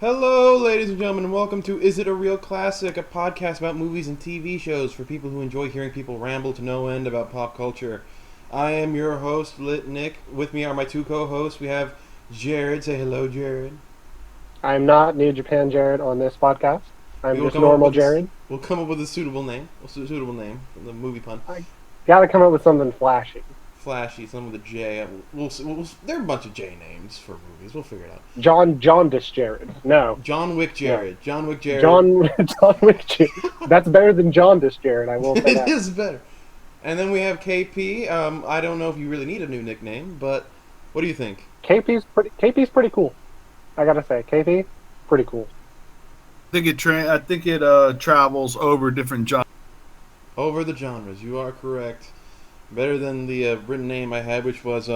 Hello, ladies and gentlemen, and welcome to Is It a Real Classic, a podcast about movies and TV shows for people who enjoy hearing people ramble to no end about pop culture. I am your host, Lit Nick. With me are my two co-hosts. We have Jared. Say hello, Jared. I'm not New Japan Jared on this podcast. We I'm will just come up normal with Jared. we'll come up with a suitable name. Suitable name from the movie pun. I gotta come up with something flashy. Flashy, something with a J. There are a bunch of J names for movies. We'll figure it out. Jaundice Jared. No. John Wick Jared. No. John Wick Jared. John Wick Jared. That's better than Jaundice Jared, I will say It that. is better. And then we have KP. I don't know if you really need a new nickname, but what do you think? KP's pretty cool. I gotta say, KP, pretty cool. I think it travels over different genres. Over the genres, you are correct. Better than the written name I had, which was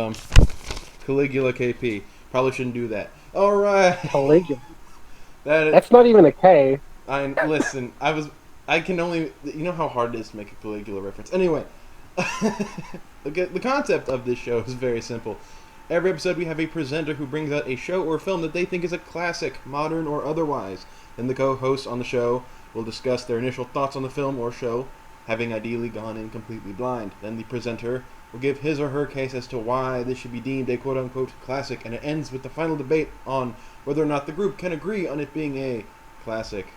Caligula KP. Probably shouldn't do that. All right. Caligula. That That's not even a K. listen. I can only. You know how hard it is to make a Caligula reference. Anyway, the concept of this show is very simple. Every episode we have a presenter who brings out a show or film that they think is a classic, modern or otherwise. Then the co-hosts on the show will discuss their initial thoughts on the film or show, having ideally gone in completely blind. Then the presenter will give his or her case as to why this should be deemed a quote-unquote classic, and it ends with the final debate on whether or not the group can agree on it being a classic.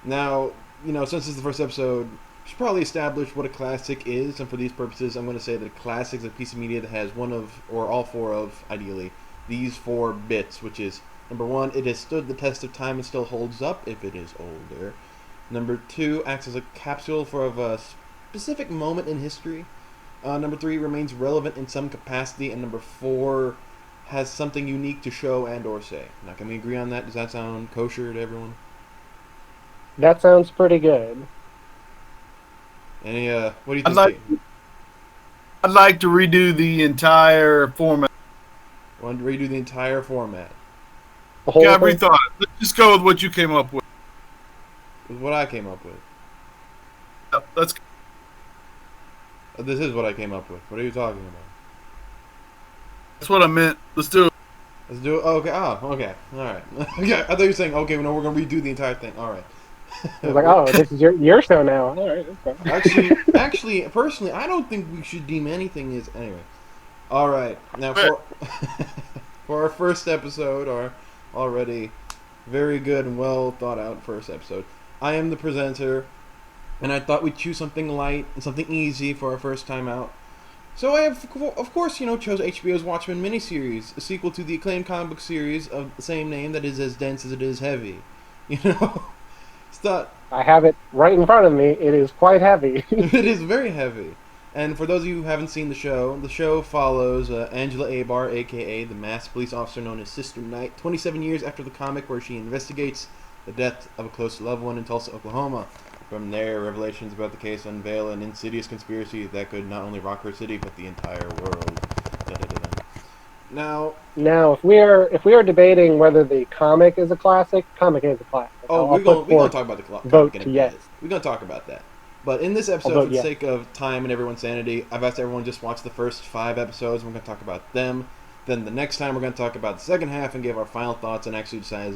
Now, since this is the first episode, we should probably establish what a classic is, and for these purposes, I'm going to say that a classic is a piece of media that has one of, or all four of, ideally, these four bits, which is, number one, it has stood the test of time and still holds up if it is older. Number two, acts as a capsule for a specific moment in history. Number three, remains relevant in some capacity. And number four, has something unique to show and or say. Now, can we agree on that? Does that sound kosher to everyone? That sounds pretty good. Any, what do you think? I'd like to redo the entire format. Want to redo the entire format? The whole Yeah, I thing? rethought it. Let's just go with what you came up with. With what I came up with. Yep, let's. This is what I came up with. What are you talking about? That's what I meant. Let's do it. Let's do it. Oh, okay. Oh, okay. All right. Okay. I thought you were saying, okay, no, we're gonna redo the entire thing. All right. I was like, oh, this is your show now. All right. Okay. Actually, personally, I don't think we should deem anything as anyway. All right. Now for our first episode, our already very good and well thought out first episode, I am the presenter, and I thought we'd choose something light and something easy for our first time out. So I have, of course, chose HBO's Watchmen miniseries, a sequel to the acclaimed comic book series of the same name that is as dense as it is heavy. I have it right in front of me. It is quite heavy. It is very heavy. And for those of you who haven't seen the show follows Angela Abar, a.k.a. the masked police officer known as Sister Knight, 27 years after the comic where she investigates the death of a close loved one in Tulsa, Oklahoma. From there, revelations about the case unveil an insidious conspiracy that could not only rock her city, but the entire world. Da-da-da-da. Now, If we are debating whether the comic is a classic, comic is a classic. we're going to talk about the vote comic in a yes. bit. We're going to talk about that. But in this episode, for the sake of time and everyone's sanity, I've asked everyone to just watch the first 5 episodes, and we're going to talk about them. Then the next time, we're going to talk about the second half and give our final thoughts and actually decide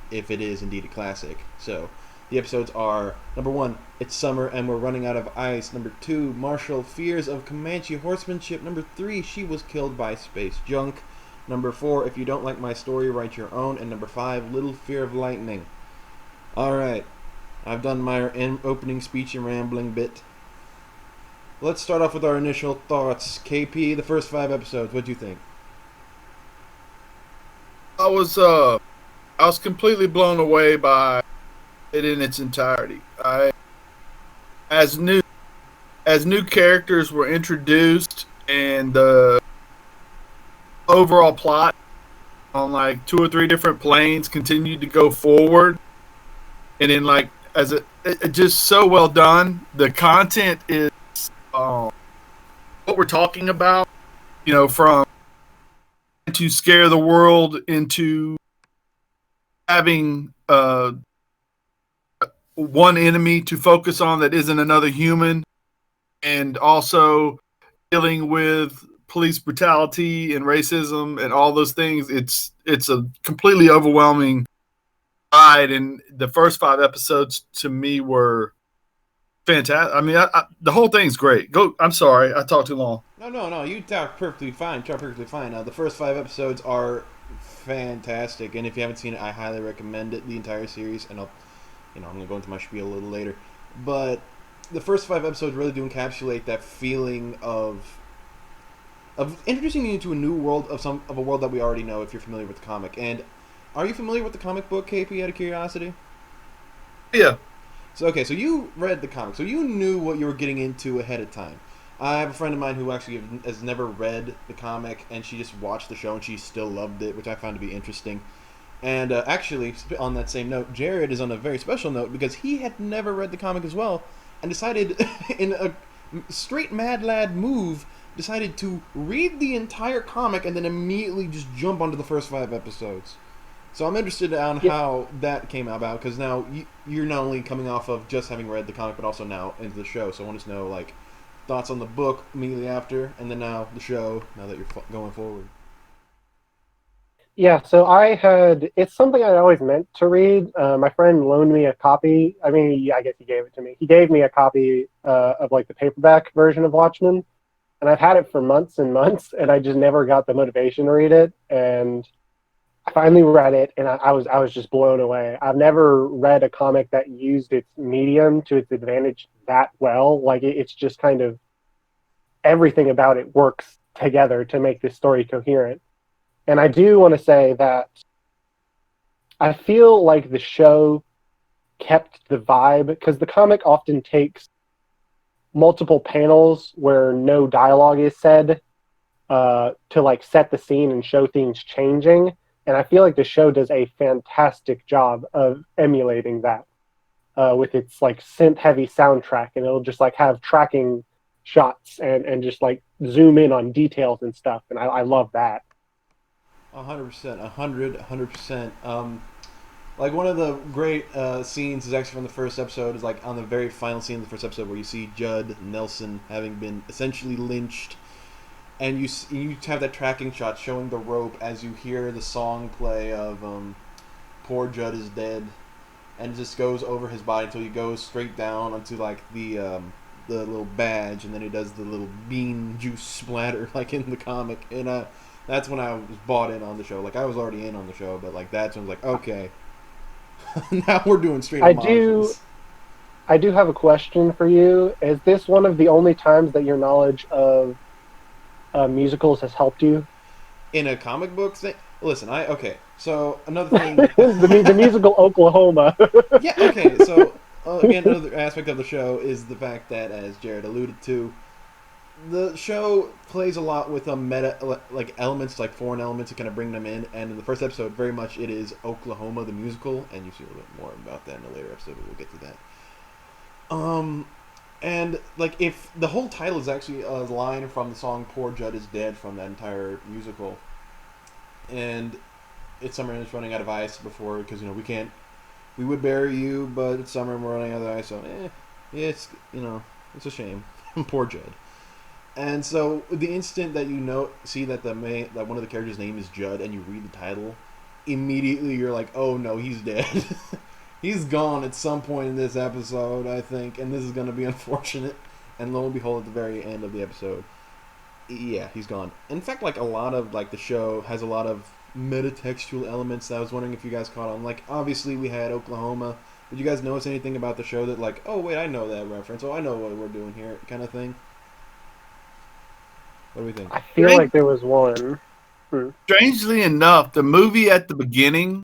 if it is indeed a classic. So, the episodes are, number 1, it's summer and we're running out of ice. Number 2, Marshall fears of Comanche horsemanship. Number 3, she was killed by space junk. Number 4, if you don't like my story, write your own. And number 5, little fear of lightning. Alright, I've done my opening speech and rambling bit. Let's start off with our initial thoughts. KP, the first 5 episodes, what do you think? I was completely blown away by it in its entirety. As new characters were introduced and the overall plot on like 2 or 3 different planes continued to go forward, and then it just so well done. The content is what we're talking about, from to scare the world into having one enemy to focus on that isn't another human, and also dealing with police brutality and racism and all those things. It's a completely overwhelming ride, and the first 5 episodes to me were fantastic. I mean, the whole thing's great. I'm sorry, I talked too long. No. You talk perfectly fine. The first 5 episodes are fantastic, and if you haven't seen it, I highly recommend it. The entire series, and I'm gonna go into my spiel a little later, but the first 5 episodes really do encapsulate that feeling of introducing you to a new world of a world that we already know if you're familiar with the comic. And are you familiar with the comic book, KP? Out of curiosity. Yeah. So you read the comic, so you knew what you were getting into ahead of time. I have a friend of mine who actually has never read the comic, and she just watched the show and she still loved it, which I found to be interesting. And actually, on that same note, Jared is on a very special note because he had never read the comic as well, and decided, in a straight mad lad move, decided to read the entire comic and then immediately just jump onto the first 5 episodes. So I'm interested on how that came about, because now you're not only coming off of just having read the comic, but also now into the show. So I want to know, like, thoughts on the book immediately after, and then now the show, now that you're going forward. Yeah, so it's something I always meant to read. My friend loaned me a copy. I mean, yeah, I guess he gave it to me. He gave me a copy of like the paperback version of Watchmen, and I've had it for months and months, and I just never got the motivation to read it. And I finally read it, and I was just blown away. I've never read a comic that used its medium to its advantage that well. Like it's just kind of everything about it works together to make this story coherent. And I do want to say that I feel like the show kept the vibe, because the comic often takes multiple panels where no dialogue is said to like set the scene and show things changing. And I feel like the show does a fantastic job of emulating that with its like synth heavy soundtrack, and it'll just like have tracking shots and just like zoom in on details and stuff. And I love that. 100%, 100%. Like, one of the great scenes is actually from the first episode, is like on the very final scene of the first episode where you see Judd Nelson having been essentially lynched, and you have that tracking shot showing the rope as you hear the song play of "Poor Judd is Dead," and it just goes over his body until he goes straight down onto like the little badge, and then he does the little bean juice splatter like in the comic, and that's when I was bought in on the show. Like, I was already in on the show, but like that's when I was like, okay, now we're doing straight homages. I do have a question for you. Is this one of the only times that your knowledge of musicals has helped you? In a comic book thing? Listen, so another thing. the musical Oklahoma. Yeah, okay, so again, another aspect of the show is the fact that, as Jared alluded to, the show plays a lot with meta, like elements, like foreign elements, to kind of bring them in. And in the first episode, very much it is Oklahoma the musical, and you see a little bit more about that in a later episode, but we'll get to that. And like, if the whole title is actually a line from the song "Poor Judd is Dead" from that entire musical, and it's summer and it's running out of ice before, because we would bury you, but it's summer and we're running out of ice, so it's it's a shame. Poor Judd. And so the instant that see that that one of the characters' name is Judd, and you read the title, immediately you're like, oh no, he's dead. He's gone at some point in this episode, I think, and this is going to be unfortunate. And lo and behold, at the very end of the episode, yeah, he's gone. In fact, like, a lot of like the show has a lot of metatextual elements that I was wondering if you guys caught on. Like, obviously we had Oklahoma. Did you guys notice anything about the show that, like, oh wait, I know that reference, oh I know what we're doing here, kind of thing? What do we think? I feel like there was one. Strangely enough, the movie at the beginning,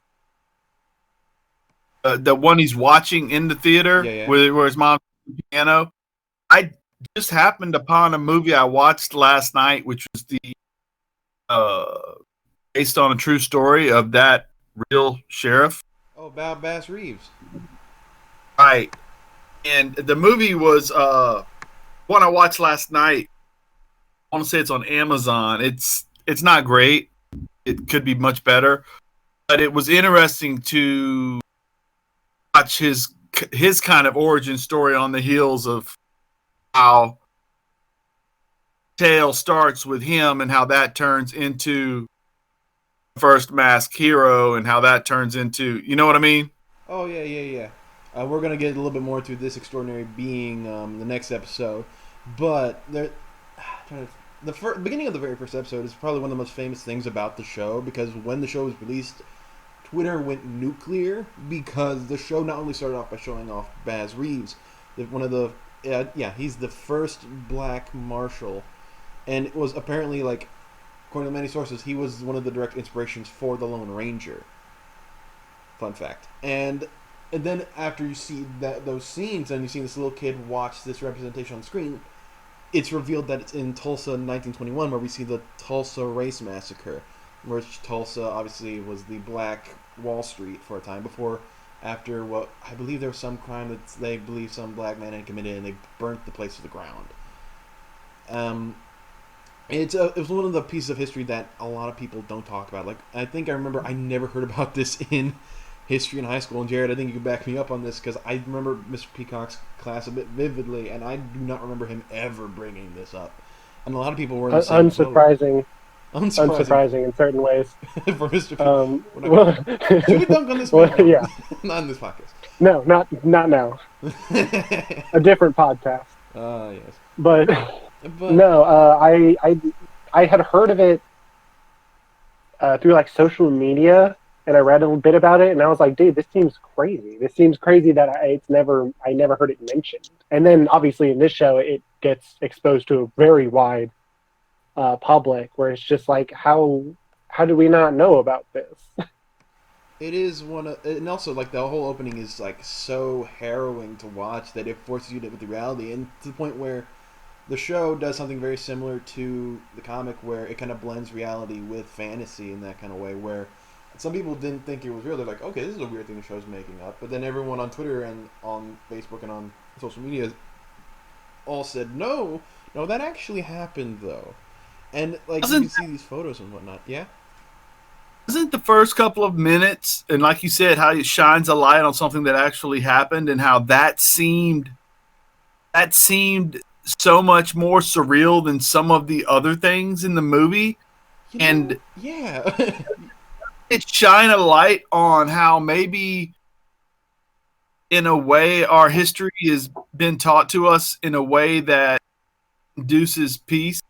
the one he's watching in the theater, where his mom's playing the piano, I just happened upon a movie I watched last night, which was the based on a true story of that real sheriff. Oh, about Bass Reeves. Right. And the movie was one I watched last night. I want to say it's on Amazon. It's not great. It could be much better. But it was interesting to watch his kind of origin story on the heels of how tale starts with him, and how that turns into First Masked Hero, and how that turns into, you know what I mean? Oh yeah, yeah, yeah. We're gonna get a little bit more to this extraordinary being the next episode, but there, trying to, beginning of the very first episode is probably one of the most famous things about the show because when the show was released, Twitter went nuclear because the show not only started off by showing off Baz Reeves, one of the yeah, he's the first black marshal, and it was apparently like according to many sources, he was one of the direct inspirations for the Lone Ranger. Fun fact. And then after you see those scenes and you see this little kid watch this representation on the screen, it's revealed that it's in Tulsa in 1921 where we see the Tulsa Race Massacre, which Tulsa obviously was the Black Wall Street for a time before, after what I believe there was some crime that they believe some black man had committed and they burnt the place to the ground. It was one of the pieces of history that a lot of people don't talk about. Like I think I remember I never heard about this in history in high school. And Jared, I think you can back me up on this because I remember Mr. Peacock's class a bit vividly, and I do not remember him ever bringing this up. And a lot of people were in the same Unsurprising. boat. Unsurprising In certain ways. for Mr. Peacock. Should we dunk on this man? Well, yeah. Not in this podcast. No, not now. A different podcast. Yes. But no, I had heard of it through like social media, and I read a little bit about it, and I was like, dude, this seems crazy. This seems crazy that I never heard it mentioned. And then obviously in this show, it gets exposed to a very wide public, where it's just like, how do we not know about this? It is one of, and also like the whole opening is like so harrowing to watch that it forces you to live with the reality, and to the point where the show does something very similar to the comic, where it kind of blends reality with fantasy in that kind of way. Where some people didn't think it was real; they're like, "Okay, this is a weird thing the show's making up." But then everyone on Twitter and on Facebook and on social media all said, "No, no, that actually happened though." And like you can see these photos and whatnot. Yeah. Isn't the first couple of minutes, and like you said, how it shines a light on something that actually happened, and how that seemed so much more surreal than some of the other things in the movie, and yeah, it shine a light on how maybe, in a way, our history has been taught to us in a way that induces peace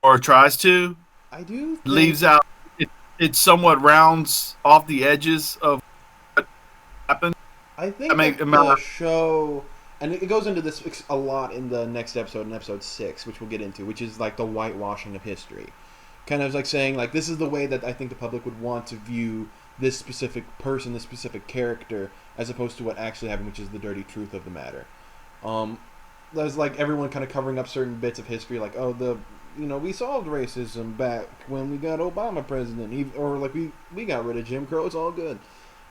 or tries to. I do think leaves out. It somewhat rounds off the edges of what happened. I think the show, and it goes into this a lot in the next episode, in episode 6, which we'll get into, which is like the whitewashing of history. Kind of like saying, like, this is the way that I think the public would want to view this specific person, this specific character, as opposed to what actually happened, which is the dirty truth of the matter. There's like everyone kind of covering up certain bits of history, like, oh, we solved racism back when we got Obama president, or like we got rid of Jim Crow. It's all good,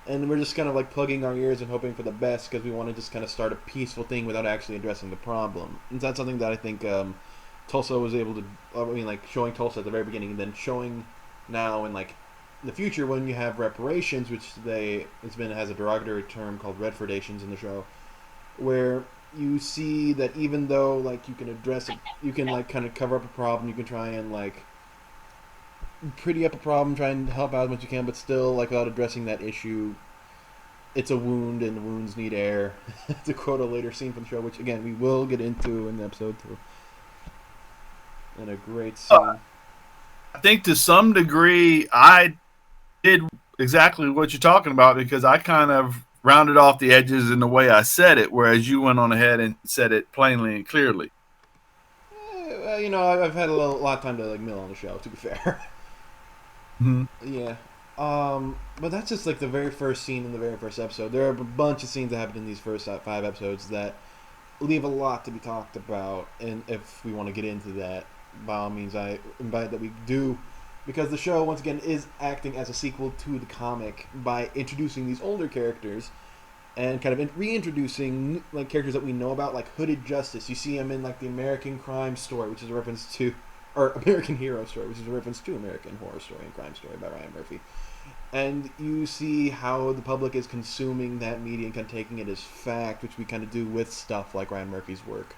and we're just kind of like plugging our ears and hoping for the best because we want to just kind of start a peaceful thing without actually addressing the problem. And that's something that I think Tulsa was able to. I mean, like showing Tulsa at the very beginning, and then showing now in like the future when you have reparations, which has a derogatory term called Redfordations in the show, where you see that even though like you can address it, you can like kind of cover up a problem, you can try and like pretty up a problem, try and help out as much as you can, but still like without addressing that issue, it's a wound and the wounds need air. To quote a later scene from the show, which again we will get into in episode 2. And a great scene. I think to some degree I did exactly what you're talking about, because I kind of rounded off the edges in the way I said it, whereas you went on ahead and said it plainly and clearly. I've had a lot of time to like mill on the show, to be fair. Mm-hmm. Yeah. But that's just like the very first scene in the very first episode. There are a bunch of scenes that happen in these first 5 episodes that leave a lot to be talked about, and if we want to get into that, by all means, I invite that we do, because the show, once again, is acting as a sequel to the comic by introducing these older characters and kind of reintroducing like characters that we know about, like Hooded Justice. You see him in like the American Crime Story, which is a reference to, or American Hero Story, which is a reference to American Horror Story and Crime Story by Ryan Murphy. And you see how the public is consuming that media and kind of taking it as fact, which we kind of do with stuff like Ryan Murphy's work.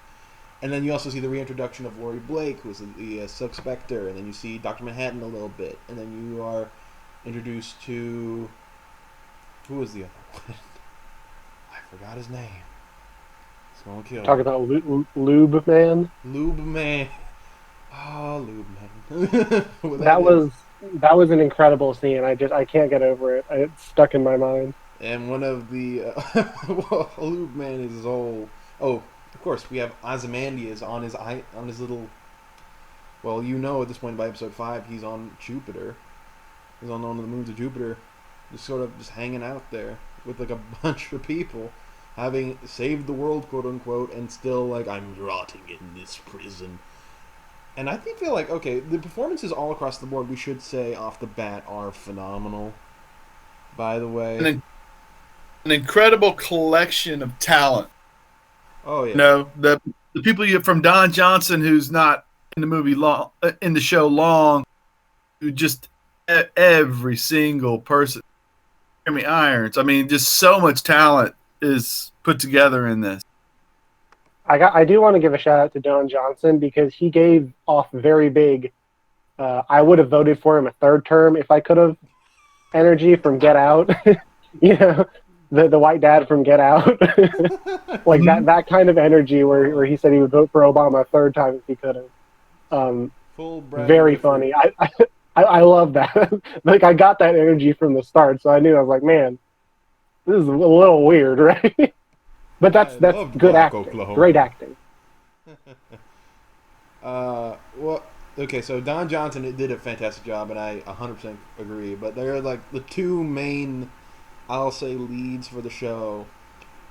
And then you also see the reintroduction of Laurie Blake, who's the Silk Spectre, and then you see Dr. Manhattan a little bit, and then you are introduced to Who was the other one? I forgot his name. It's gonna kill Talk me. about Lube Man. Lube Man. Oh, Lube Man. Well, That was an incredible scene. I can't get over it. It's stuck in my mind. And one of the well, Lube Man is his whole. Oh, of course, we have Ozymandias on his little. Well, at this point by episode 5, he's on Jupiter. He's on one of the moons of Jupiter, just hanging out there with like a bunch of people, having saved the world, quote unquote, and still like, I'm rotting in this prison. And I feel like, okay, the performances all across the board, we should say off the bat, are phenomenal. By the way, an incredible collection of talent. oh yeah, The people from Don Johnson, who's not in the movie long, in the show long, who just every single person. Jeremy Irons. I mean, just so much talent is put together in this. I do want to give a shout out to Don Johnson because he gave off very big. I would have voted for him a third term if I could have. Energy from Get Out, the white dad from Get Out, like that kind of energy where he said he would vote for Obama a third time if he could have. Very funny. I love that. Like I got that energy from the start, so I knew I was like, man, this is a little weird, right? But that's good acting, Oklahoma. Great acting. Well, okay, so Don Johnson did a fantastic job, and I 100% agree. But they're like the two main, I'll say, leads for the show,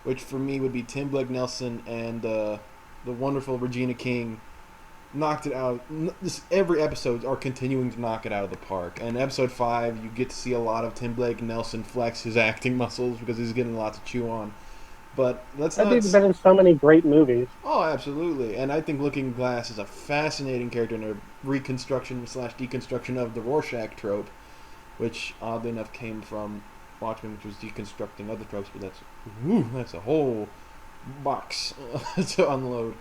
which for me would be Tim Blake Nelson and the wonderful Regina King. Knocked it out. Just every episode are continuing to knock it out of the park. And episode 5, you get to see a lot of Tim Blake Nelson flex his acting muscles because he's getting a lot to chew on. But let's not. That dude's been in so many great movies. Oh, absolutely. And I think Looking Glass is a fascinating character in a reconstruction/deconstruction of the Rorschach trope, which oddly enough came from Watchmen, which was deconstructing other tropes. But that's a whole box to unload.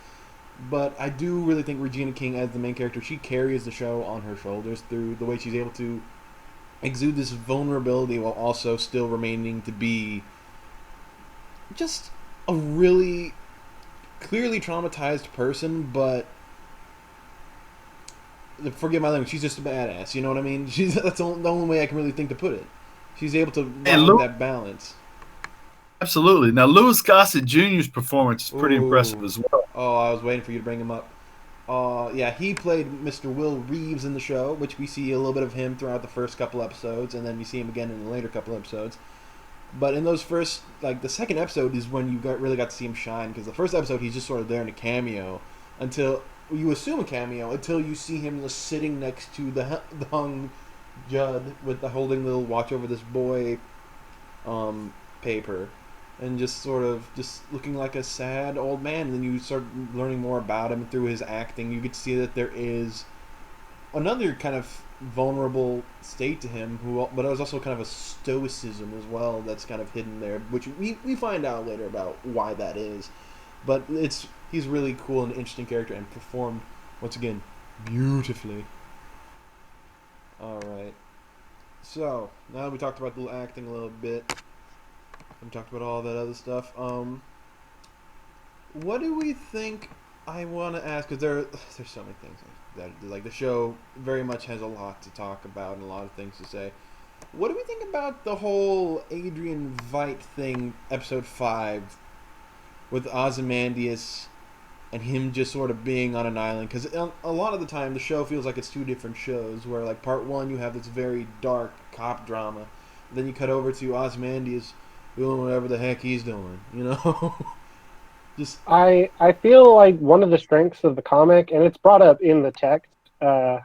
But I do really think Regina King, as the main character, she carries the show on her shoulders through the way she's able to exude this vulnerability while also still remaining to be just a really clearly traumatized person, but forgive my language, she's just a badass, you know what I mean? That's the only way I can really think to put it. She's able to find that balance. Absolutely. Now, Louis Gossett Jr.'s performance is pretty impressive as well. Oh, I was waiting for you to bring him up. Yeah, he played Mr. Will Reeves in the show, which we see a little bit of him throughout the first couple episodes, and then we see him again in the later couple episodes. But in those first, the second episode is when you really got to see him shine, because the first episode he's just sort of there in a cameo until you assume a cameo until you see him just sitting next to the hung Judd with the holding little watch over this boy paper. And just sort of just looking like a sad old man. And then you start learning more about him through his acting. You get to see that there is another kind of vulnerable state to him, but there's also kind of a stoicism as well that's kind of hidden there, which we find out later about why that is. But he's really cool and interesting character and performed, once again, beautifully. Alright. So, now that we talked about the acting a little bit, we talked about all that other stuff. What do we think? I want to ask, because there's so many things that the show very much has a lot to talk about and a lot of things to say. What do we think about the whole Adrian Veidt thing, episode 5, with Ozymandias and him just sort of being on an island? Because a lot of the time the show feels like it's two different shows, where part 1 you have this very dark cop drama, then you cut over to Ozymandias doing whatever the heck he's doing, Just I feel like one of the strengths of the comic, and it's brought up in the text, I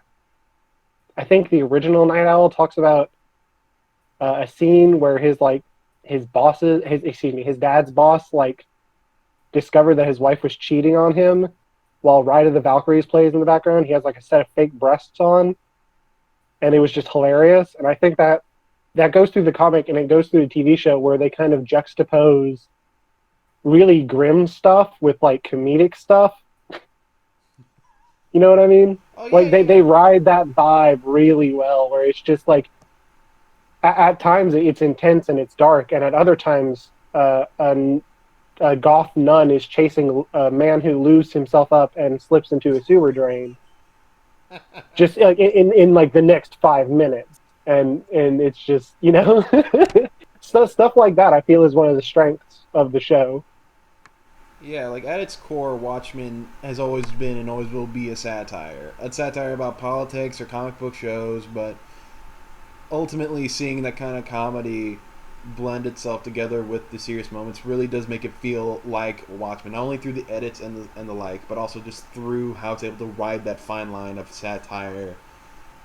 think the original Night Owl talks about a scene where his dad's boss, discovered that his wife was cheating on him while Ride of the Valkyries plays in the background. He has a set of fake breasts on, and it was just hilarious. And I think that goes through the comic and it goes through the TV show, where they kind of juxtapose really grim stuff with comedic stuff. You know what I mean? Oh, yeah, they ride that vibe really well, where it's just at times it's intense and it's dark, and at other times a goth nun is chasing a man who loses himself up and slips into a sewer drain. Just like in like the next 5 minutes, and it's just stuff like that. I feel is one of the strengths of the show. Yeah, like at its core, Watchmen has always been and always will be a satire about politics or comic book shows, but ultimately seeing that kind of comedy blend itself together with the serious moments really does make it feel like Watchmen, not only through the edits and the like, but also just through how it's able to ride that fine line of satire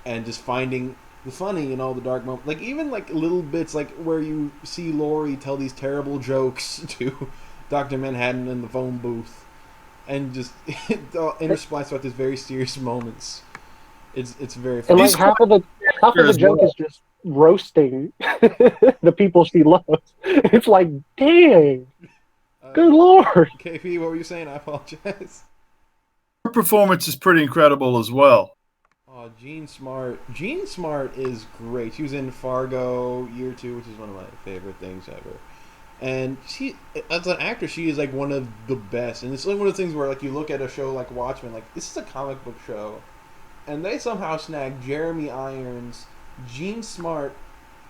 and just finding the funny in all the dark moments. Like even like little bits like where you see Laurie tell these terrible jokes to Dr. Manhattan in the phone booth, and just interspliced throughout these very serious moments. It's very funny. And like half of the joke is just roasting the people she loves. It's like, dang, good lord. KP, what were you saying? I apologize. Her performance is pretty incredible as well. Oh, Jean Smart. Jean Smart is great. She was in Fargo Year 2, which is one of my favorite things ever. And she, as an actor, she is like one of the best. And it's like one of the things where like you look at a show like Watchmen, like this is a comic book show, and they somehow snag Jeremy Irons, Jean Smart,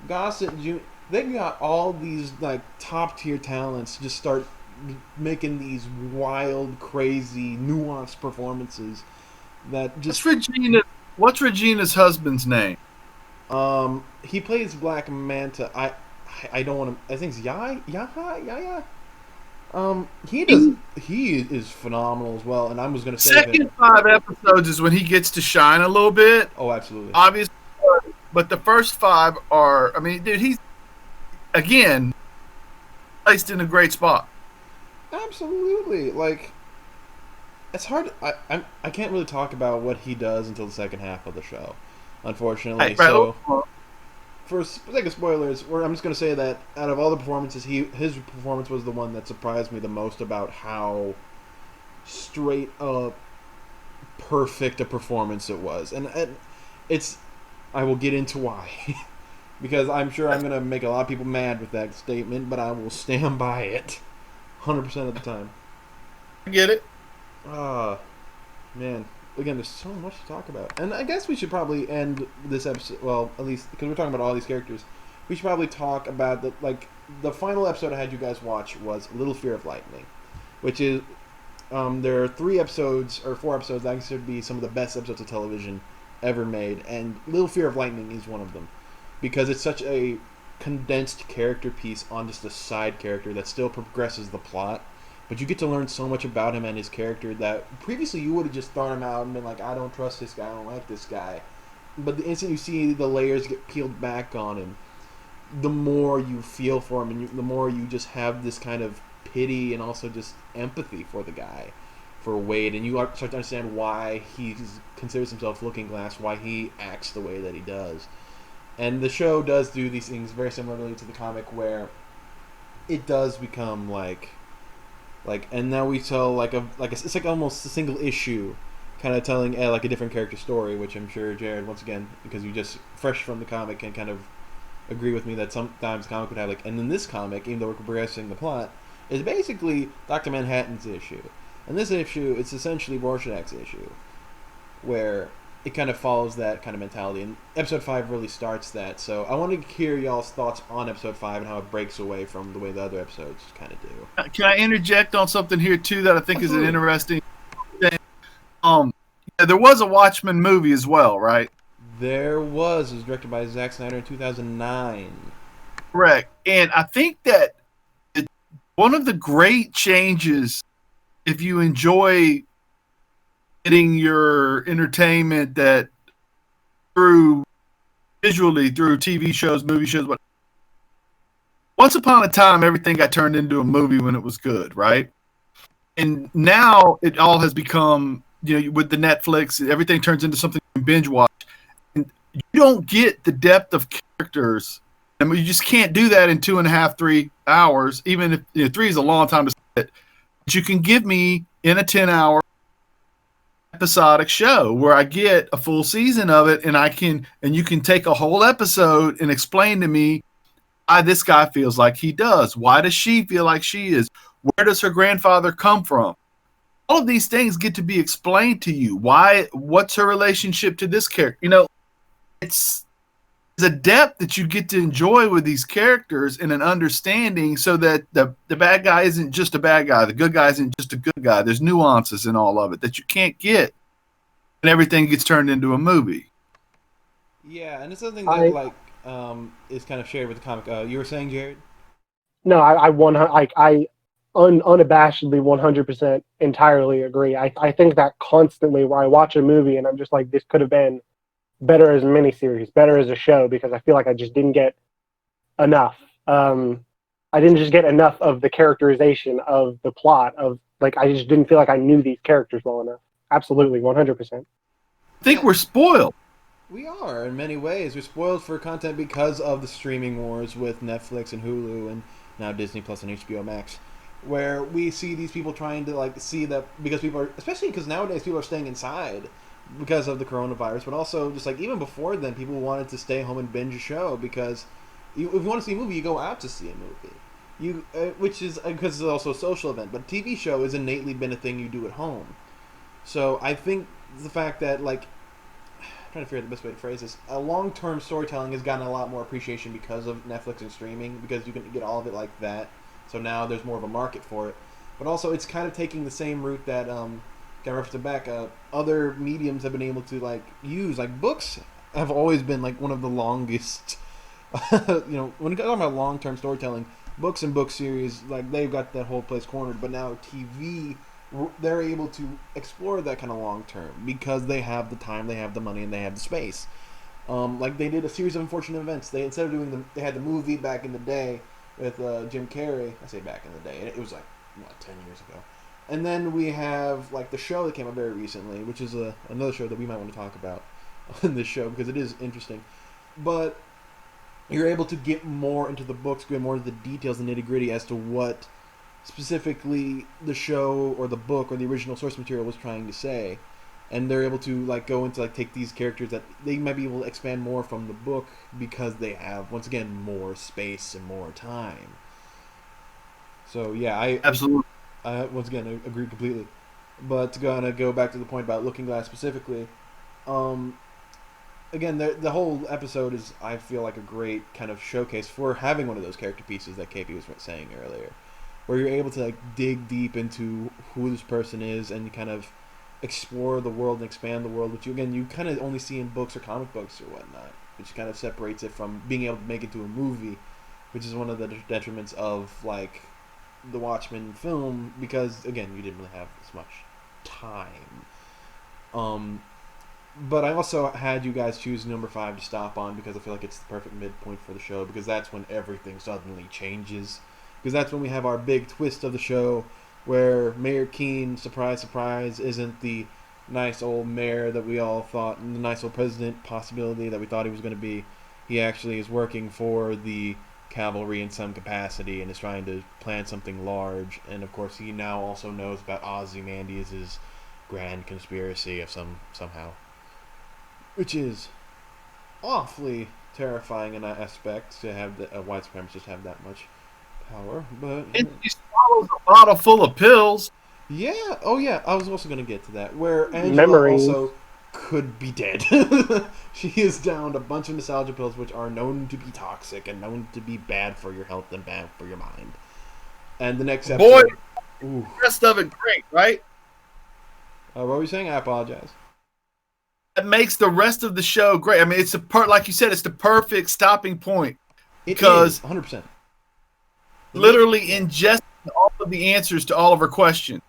Gossett Jr. They got all these like top tier talents to just start making these wild, crazy, nuanced performances that just. What's Regina's husband's name? He plays Black Manta. I don't want to. I think it's Yaya. He is phenomenal as well. And I was going to say second 5 episodes is when he gets to shine a little bit. Oh, absolutely. Obviously, but the first 5 are. I mean, dude, he's again placed in a great spot. Absolutely, like it's hard. I can't really talk about what he does until the second half of the show, unfortunately. Right. So, for sake of spoilers, I'm just going to say that out of all the performances, his performance was the one that surprised me the most about how straight up perfect a performance it was, and it's. I will get into why, because I'm sure I'm going to make a lot of people mad with that statement, but I will stand by it, 100% of the time. I get it. Man. Again, there's so much to talk about. And I guess we should probably end this episode, well, at least, because we're talking about all these characters, we should probably talk about, the final episode I had you guys watch was Little Fear of Lightning, which is, there are 3 episodes, or 4 episodes that I consider to be some of the best episodes of television ever made, and Little Fear of Lightning is one of them, because it's such a condensed character piece on just a side character that still progresses the plot. But you get to learn so much about him and his character that previously you would have just thrown him out and been like, I don't trust this guy, I don't like this guy. But the instant you see the layers get peeled back on him, the more you feel for him, and the more you just have this kind of pity and also just empathy for the guy, for Wade. And you start to understand why he considers himself Looking Glass, why he acts the way that he does. And the show does do these things very similarly to the comic, where it does become and now we tell it's like almost a single issue, kind of telling like a different character story, which I'm sure Jared, once again, because you just fresh from the comic, can kind of agree with me that sometimes comic would have and in this comic, even though we're progressing the plot, is basically Dr. Manhattan's issue, and this issue it's essentially Rorschach's issue, where it kind of follows that kind of mentality, and episode 5 really starts that. So I want to hear y'all's thoughts on episode 5 and how it breaks away from the way the other episodes kind of do. Can I interject on something here too that I think is an interesting thing? There was a Watchmen movie as well, right? There was. It was directed by Zack Snyder in 2009. Correct. And I think that one of the great changes, if you enjoy getting your entertainment that visually through TV shows, movie shows, but once upon a time everything got turned into a movie when it was good, right? And now it all has become, with the Netflix, everything turns into something you can binge watch. And you don't get the depth of characters. I mean, you just can't do that in 2.5, 3 hours, even if 3 is a long time to sit. But you can give me in a 10-hour episodic show where I get a full season of it, and you can take a whole episode and explain to me why this guy feels like he does. Why does she feel like she is? Where does her grandfather come from? All of these things get to be explained to you. What's her relationship to this character? You know, it's a depth that you get to enjoy with these characters and an understanding, so that the bad guy isn't just a bad guy. The good guy isn't just a good guy. There's nuances in all of it that you can't get, and everything gets turned into a movie. Yeah, and it's something that is kind of shared with the comic. You were saying, Jared? No, I unabashedly 100% entirely agree. I think that constantly where I watch a movie and I'm just like, this could have been better as a miniseries, better as a show, because I feel like I just didn't get enough. I didn't just get enough of the characterization of the plot of, like, I just didn't feel like I knew these characters well enough. Absolutely, 100%. I think we're spoiled. We are, in many ways. We're spoiled for content because of the streaming wars with Netflix and Hulu and now Disney Plus and HBO Max, where we see these people trying to, like, see that, because people are, especially because nowadays people are staying inside because of the coronavirus, but also just like even before then, people wanted to stay home and binge a show because if you want to see a movie, you go out to see a movie. Which is because it's also a social event, but a TV show has innately been a thing you do at home. So I think the fact that, like, I'm trying to figure out the best way to phrase this, a long-term storytelling has gotten a lot more appreciation because of Netflix and streaming, because you can get all of it like that. So now there's more of a market for it. But also it's kind of taking the same route that kind of reference it back, other mediums have been able to, like, use. Like, books have always been, like, one of the longest, when you're talking about long-term storytelling, books and book series, like, they've got that whole place cornered. But now TV, they're able to explore that kind of long-term because they have the time, they have the money, and they have the space. Like, they did a series of unfortunate events. Instead of doing they had the movie back in the day with Jim Carrey. I say back in the day, it was like, 10 years ago. And then we have, like, the show that came out very recently, which is another show that we might want to talk about on this show because it is interesting. But you're able to get more into the books, get more into the details and nitty-gritty as to what specifically the show or the book or the original source material was trying to say. And they're able to, like, go into, like, take these characters that they might be able to expand more from the book because they have, once again, more space and more time. So, yeah, I Absolutely. once again, I agree completely. But to go back to the point about Looking Glass specifically, again, the whole episode is, I feel like, a great kind of showcase for having one of those character pieces that KP was saying earlier, where you're able to, like, dig deep into who this person is and kind of explore the world and expand the world, which you kind of only see in books or comic books or whatnot, which kind of separates it from being able to make it to a movie, which is one of the detriments of, like, the Watchmen film, because again, you didn't really have as much time. But I also had you guys choose number 5 to stop on because I feel like it's the perfect midpoint for the show, because that's when everything suddenly changes, because that's when we have our big twist of the show, where Mayor Keene, surprise surprise, isn't the nice old mayor that we all thought, and the nice old president possibility that we thought he was going to be. He actually is working for the cavalry in some capacity and is trying to plan something large, and of course he now also knows about Ozymandias' grand conspiracy of somehow, which is awfully terrifying in that aspect, to have a white supremacist have that much power. But And he swallows a bottle full of pills. yeah, oh yeah, I was also going to get to that, where Angela Memories. also could be dead. She is downed a bunch of nostalgia pills, which are known to be toxic and known to be bad for your health and bad for your mind. And the next episode, The rest of it great, right? what were you saying? I apologize. That makes the rest of the show great. I mean, it's like you said, it's the perfect stopping point. It Because is 100%. literally ingesting all of the answers to all of her questions.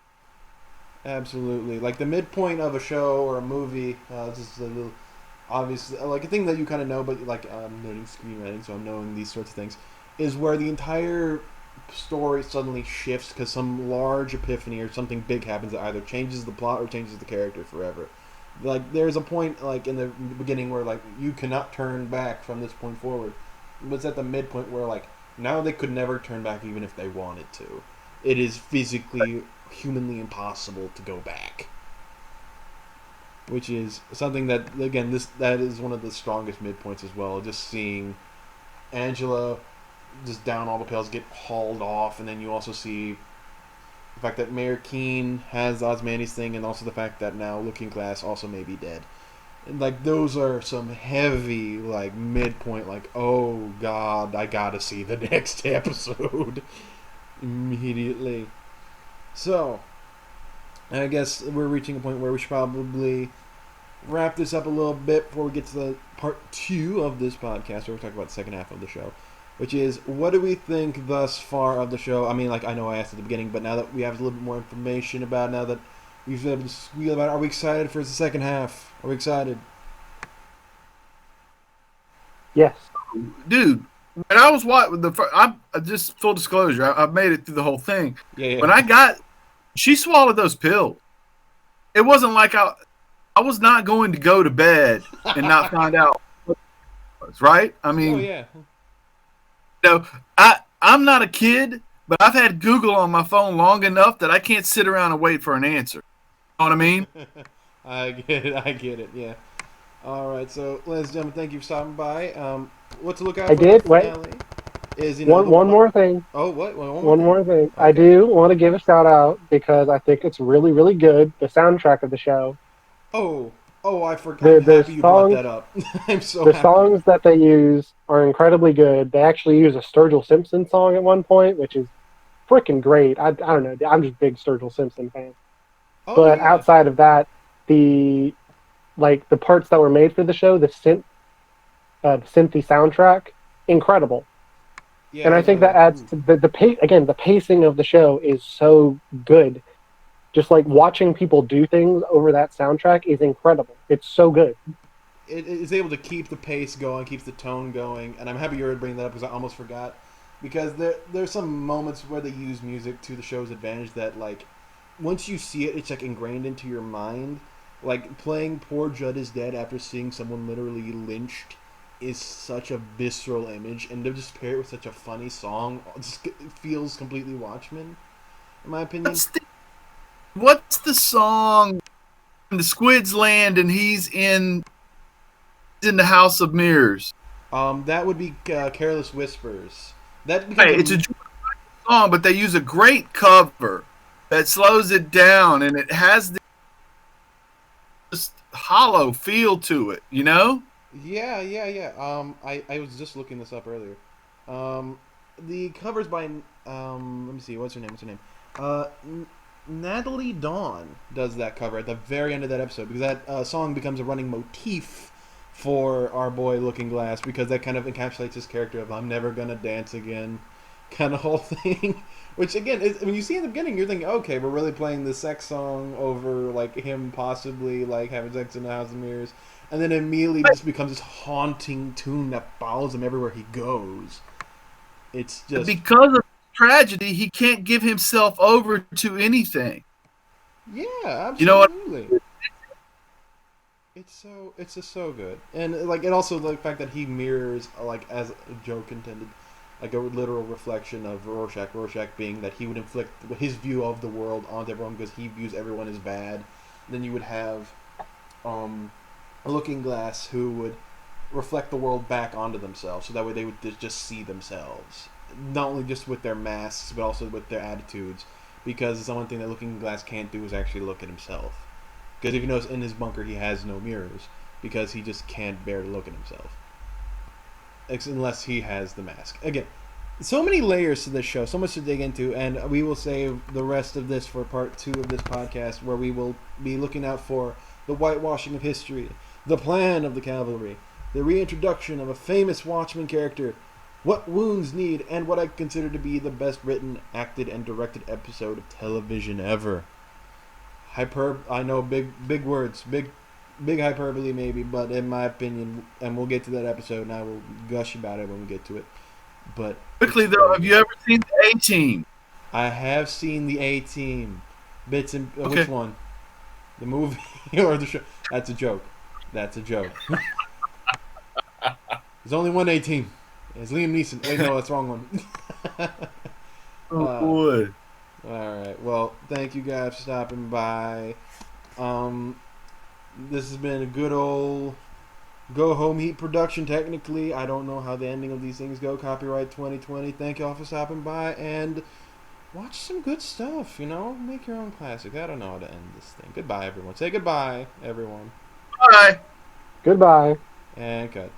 Absolutely. Like the midpoint of a show or a movie, just a little obvious, like a thing that you kind of know, but like I'm learning screenwriting, so I'm knowing these sorts of things, is where the entire story suddenly shifts because some large epiphany or something big happens that either changes the plot or changes the character forever. Like there's a point like in the beginning where like you cannot turn back from this point forward. But it's at the midpoint where like now they could never turn back even if they wanted to. It is physically, humanly impossible to go back. which is something that, again, that is one of the strongest midpoints as well. Just seeing Angela just down all the pails get hauled off, and then you also see the fact that Mayor Keen has Osmandi's thing, and also the fact that now Looking Glass also may be dead. And, like, those are some heavy, like, midpoint, like, oh god, I gotta see the next episode immediately. So, I guess we're reaching a point where we should probably wrap this up a little bit before we get to the part 2 of this podcast, where we're talking about the second half of the show, which is, what do we think thus far of the show? I mean, like, I know I asked at the beginning, but now that we have a little bit more information about it, now that we've been able to squeal about it, are we excited for the second half? Are we excited? Yes. Dude, when I was watching I'm just full disclosure, I've made it through the whole thing. Yeah. When she swallowed those pills. It wasn't like I was not going to go to bed and not find out what it was, right? I mean, oh yeah. You know, I'm not a kid, but I've had Google on my phone long enough that I can't sit around and wait for an answer. You know what I mean? I get it, yeah. Alright, so, ladies and gentlemen, thank you for stopping by. What to look out for the finale is, one more thing. Oh, what? One more thing. Okay. I do want to give a shout out because I think it's really, really good. The soundtrack of the show. Oh, I forgot. I'm happy you brought that up. I'm so happy. The songs that they use are incredibly good. They actually use a Sturgill Simpson song at one point, which is freaking great. I don't know. I'm just a big Sturgill Simpson fan. Oh, but yeah. outside of that, the parts that were made for the show, the synthy soundtrack, incredible. Yeah, and I think that adds to the pacing of the show is so good. Just like watching people do things over that soundtrack is incredible. It's so good. It is able to keep the pace going, keeps the tone going, and I'm happy you were bringing that up because I almost forgot. Because there's some moments where they use music to the show's advantage that, like, once you see it, it's like ingrained into your mind. Like, playing Poor Judd is Dead after seeing someone literally lynched is such a visceral image, and to just pair it with such a funny song just feels completely Watchmen, in my opinion. What's the song when the squids land and he's in the House of Mirrors? That would be Careless Whispers. It's a song, but they use a great cover that slows it down, and it has this hollow feel to it, you know? Yeah. I was just looking this up earlier. The cover's by let me see, what's her name? Natalie Dawn does that cover at the very end of that episode, because that song becomes a running motif for our boy Looking Glass, because that kind of encapsulates his character of "I'm never gonna dance again" kind of whole thing. Which, again, when you see in the beginning, you're thinking, okay, we're really playing the sex song over, like, him possibly, like, having sex in the House of Mirrors. And then immediately just becomes this haunting tune that follows him everywhere he goes. It's just... Because of tragedy, he can't give himself over to anything. Yeah, absolutely. You know what? It's just so good. And, like, and also the fact that he mirrors, like, as a joke intended, like a literal reflection of Rorschach. Rorschach being that he would inflict his view of the world onto everyone because he views everyone as bad. Then you would have a Looking Glass who would reflect the world back onto themselves, so that way they would just see themselves, not only just with their masks but also with their attitudes. Because the one thing that Looking Glass can't do is actually look at himself. Because if you notice, in his bunker he has no mirrors because he just can't bear to look at himself. Unless he has the mask. Again, so many layers to this show, so much to dig into, and we will save the rest of this for part 2 of this podcast, where we will be looking out for the whitewashing of history, the plan of the cavalry, the reintroduction of a famous Watchmen character, what wounds need, and what I consider to be the best written, acted, and directed episode of television ever. I know, big words, big hyperbole maybe, but in my opinion, and we'll get to that episode, and I will gush about it when we get to it. But quickly though, have you ever seen the A-Team? I have seen the A-Team. Bits and okay. Which one? The movie or the show? That's a joke. There's only one A-Team. It's Liam Neeson. Wait, no, that's the wrong one. Oh boy. All right. Well, thank you guys for stopping by. This has been a good old go home heat production. Technically, I don't know how the ending of these things go. Copyright 2020. Thank y'all for stopping by and watch some good stuff. Make your own classic. I don't know how to end this thing. Goodbye, everyone. Say goodbye, everyone. Bye. Goodbye. And cut.